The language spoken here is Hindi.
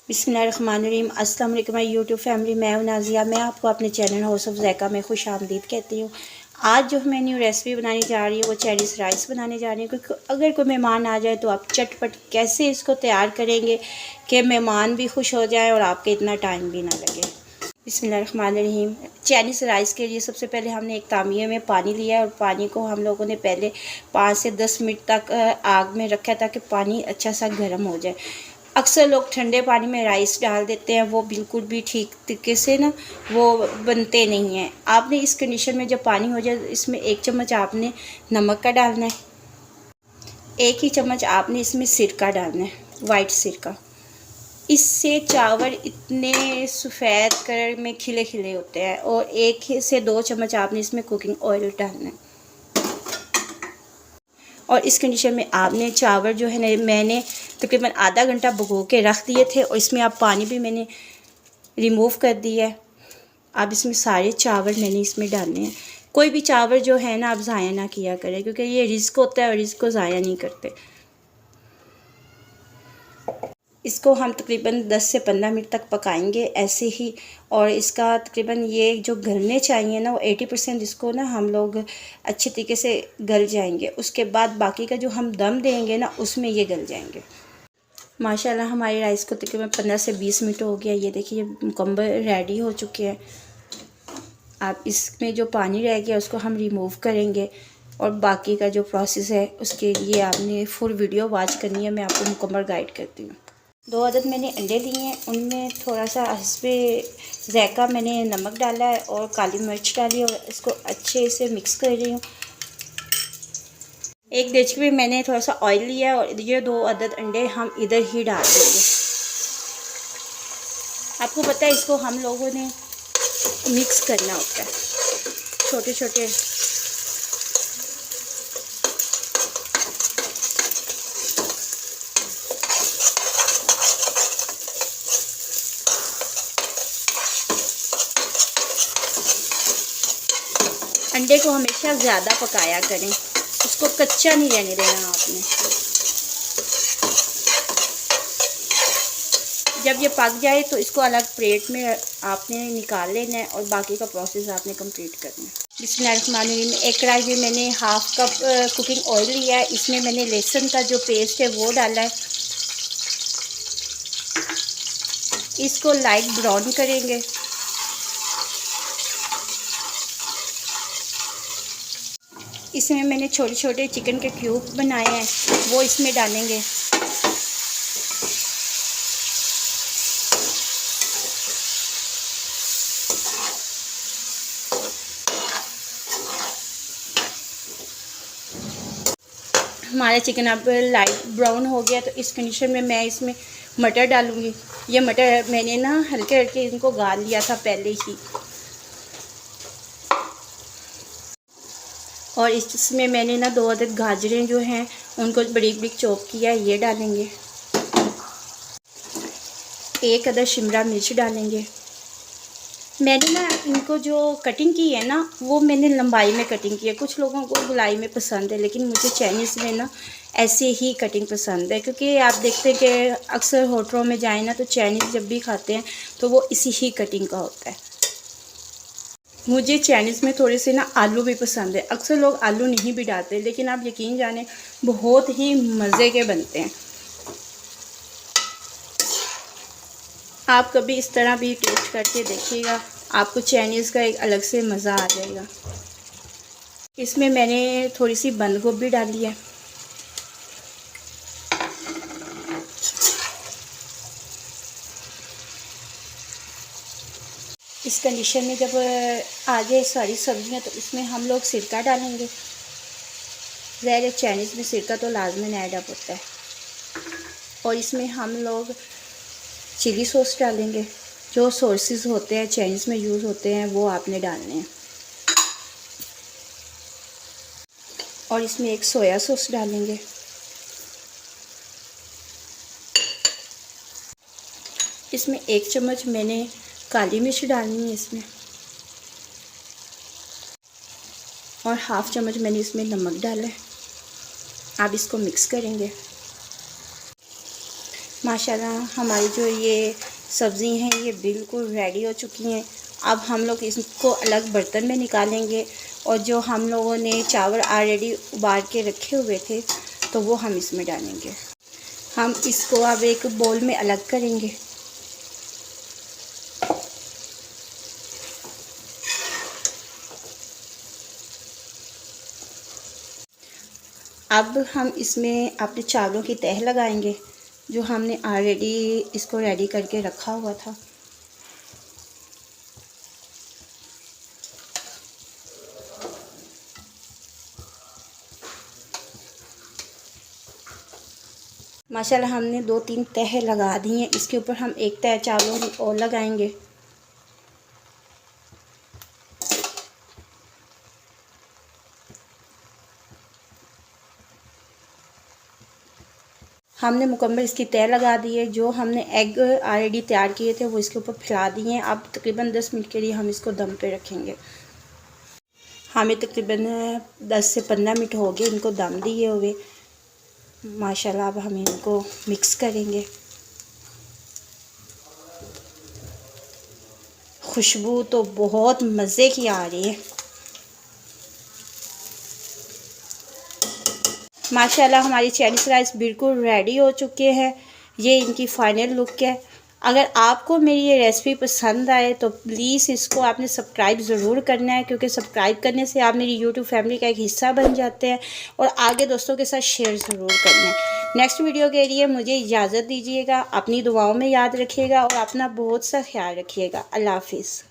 बिस्मिल्लाहिर्रहमानिर्रहीम। अस्सलाम वालेकुम माय यूट्यूब फैमिली। मैं हूं नाज़िया। मैं आपको अपने चैनल हाउस ऑफ ज़ायका में खुश आमदीद कहती हूँ। आज जो मैं न्यू रेसिपी बनाने जा रही हूँ वो चाइनीज़ राइस बनाने जा रही हूँ, क्योंकि अगर कोई मेहमान आ जाए तो आप चटपट कैसे इसको तैयार करेंगे कि मेहमान भी खुश हो जाए और आपके इतना टाइम भी ना लगे। बिस्मिल्लाहिर्रहमानिर्रहीम। चाइनीज़ राइस के लिए सबसे पहले हमने एक तामिया में पानी लिया और पानी को हम लोगों ने पहले 5 से 10 मिनट तक आग में रखा ताकि पानी अच्छा सा गर्म हो जाए। अक्सर लोग ठंडे पानी में राइस डाल देते हैं, वो बिल्कुल भी ठीक तरीके से ना वो बनते नहीं हैं। आपने इस कंडीशन में जब पानी हो जाए इसमें 1 चम्मच आपने नमक का डालना है, 1 ही चम्मच आपने इसमें सिरका डालना है, वाइट सिरका। इससे चावल इतने सफ़ेद कलर में खिले खिले होते हैं। और 1 से 2 चम्मच आपने इसमें कुकिंग ऑयल डालना है। और इस कंडीशन में आपने चावल जो है ना, मैंने तकरीबन आधा घंटा भिगो के रख दिए थे और इसमें आप पानी भी मैंने रिमूव कर दिया है। अब इसमें सारे चावल मैंने इसमें डालने हैं। कोई भी चावल जो है ना आप ज़ाया ना किया करें, क्योंकि ये रिस्क होता है और रिस्क को ज़ाया नहीं करते। इसको हम तकरीबन 10 से 15 मिनट तक पकाएंगे ऐसे ही। और इसका तकरीबन ये जो गलने चाहिए ना वो 80% इसको ना हम लोग अच्छे तरीके से गल जाएंगे। उसके बाद बाकी का जो हम दम देंगे ना उसमें ये गल जाएंगे। माशाल्लाह हमारी राइस को तकरीबन 15 से 20 मिनट हो गया। ये देखिए मुकम्मल रेडी हो चुके हैं। आप इसमें जो पानी रह गया उसको हम रिमूव करेंगे और बाकी का जो प्रोसेस है उसके लिए आपने फुल वीडियो वॉच करनी है। मैं आपको मुकम्मल गाइड करती हूँ। 2 अदद मैंने अंडे लिए हैं, उनमें थोड़ा सा हस्बे ज़ायका मैंने नमक डाला है और काली मिर्च डाली और इसको अच्छे से मिक्स कर रही हूँ। 1 देचकी में मैंने थोड़ा सा ऑयल लिया और ये 2 अदद अंडे हम इधर ही डाल देंगे। आपको पता है इसको हम लोगों ने मिक्स करना होता है छोटे छोटे। अंडे को हमेशा ज़्यादा पकाया करें, उसको कच्चा नहीं रहने देना आपने। जब ये पक जाए तो इसको अलग प्लेट में आपने निकाल लेना है और बाकी का प्रोसेस आपने कंप्लीट करना है। बिस्मिल्लाहिर्रहमानिर्रहीम। एक कढ़ाई में मैंने 1/2 कप कुकिंग ऑयल लिया है। इसमें मैंने लहसुन का जो पेस्ट है वो डाला है। इसको लाइट ब्राउन करेंगे। इसमें मैंने छोटे छोटे चिकन के क्यूब बनाए हैं, वो इसमें डालेंगे। हमारा चिकन अब लाइट ब्राउन हो गया तो इस कंडीशन में मैं इसमें मटर डालूँगी। ये मटर मैंने ना हल्के हल्के इनको गाल लिया था पहले ही। और इसमें मैंने ना 2 अदद गाजरें जो हैं उनको बारीक बारीक चॉप किया है, ये डालेंगे। 1 अदद शिमला मिर्च डालेंगे। मैंने ना इनको जो कटिंग की है ना वो मैंने लंबाई में कटिंग की है। कुछ लोगों को गोलाई में पसंद है, लेकिन मुझे चाइनीज़ में ना ऐसे ही कटिंग पसंद है, क्योंकि आप देखते हैं कि अक्सर होटलों में जाए ना तो चाइनीज़ जब भी खाते हैं तो वो इसी ही कटिंग का होता है। मुझे चाइनीज़ में थोड़े से ना आलू भी पसंद है। अक्सर लोग आलू नहीं भी डालते, लेकिन आप यकीन जाने बहुत ही मज़े के बनते हैं। आप कभी इस तरह भी टेस्ट करके देखिएगा, आपको चाइनीज़ का एक अलग से मज़ा आ जाएगा। इसमें मैंने थोड़ी सी बंद गोभी डाली है। इस कंडीशन में जब आ जाए सारी सब्जियां तो इसमें हम लोग सिरका डालेंगे। ज़ाहिर चाइनीज़ में सिरका तो लाजमन ऐड अप होता है। और इसमें हम लोग चिली सॉस डालेंगे। जो सॉसेस होते हैं चाइनीज़ में यूज़ होते हैं वो आपने डालने हैं। और इसमें एक सोया सॉस डालेंगे। इसमें 1 चम्मच मैंने काली मिर्च डालनी है इसमें, और 1/2 चम्मच मैंने इसमें नमक डाला है। आप इसको मिक्स करेंगे। माशाल्लाह हमारी जो ये सब्ज़ी हैं ये बिल्कुल रेडी हो चुकी हैं। अब हम लोग इसको अलग बर्तन में निकालेंगे और जो हम लोगों ने चावल ऑलरेडी उबाल के रखे हुए थे तो वो हम इसमें डालेंगे। हम इसको अब एक बोल में अलग करेंगे। अब हम इसमें अपने चावलों की तह लगाएंगे जो हमने ऑलरेडी इसको रेडी करके रखा हुआ था। माशाल्लाह हमने 2-3 तह लगा दी हैं। इसके ऊपर हम एक तह चावलों की और लगाएंगे। हमने मुकम्मल इसकी तह लगा दी है। जो हमने एग ऑलरेडी तैयार किए थे वो इसके ऊपर फैला दिए हैं। अब तकरीबन 10 मिनट के लिए हम इसको दम पे रखेंगे। हमें तकरीबन 10 से 15 मिनट हो गए इनको दम दिए हुए। माशाल्लाह अब हम इनको मिक्स करेंगे। खुशबू तो बहुत मज़े की आ रही है। माशाल्लाह हमारी चाइनीज़ राइस बिल्कुल रेडी हो चुके हैं। ये इनकी फ़ाइनल लुक है। अगर आपको मेरी ये रेसिपी पसंद आए तो प्लीज़ इसको आपने सब्सक्राइब ज़रूर करना है, क्योंकि सब्सक्राइब करने से आप मेरी यूट्यूब फैमिली का एक हिस्सा बन जाते हैं और आगे दोस्तों के साथ शेयर ज़रूर करना है। नेक्स्ट वीडियो के लिए मुझे इजाज़त दीजिएगा। अपनी दुआओं में याद रखिएगा और अपना बहुत सा ख्याल रखिएगा। अल्लाह हाफिज़।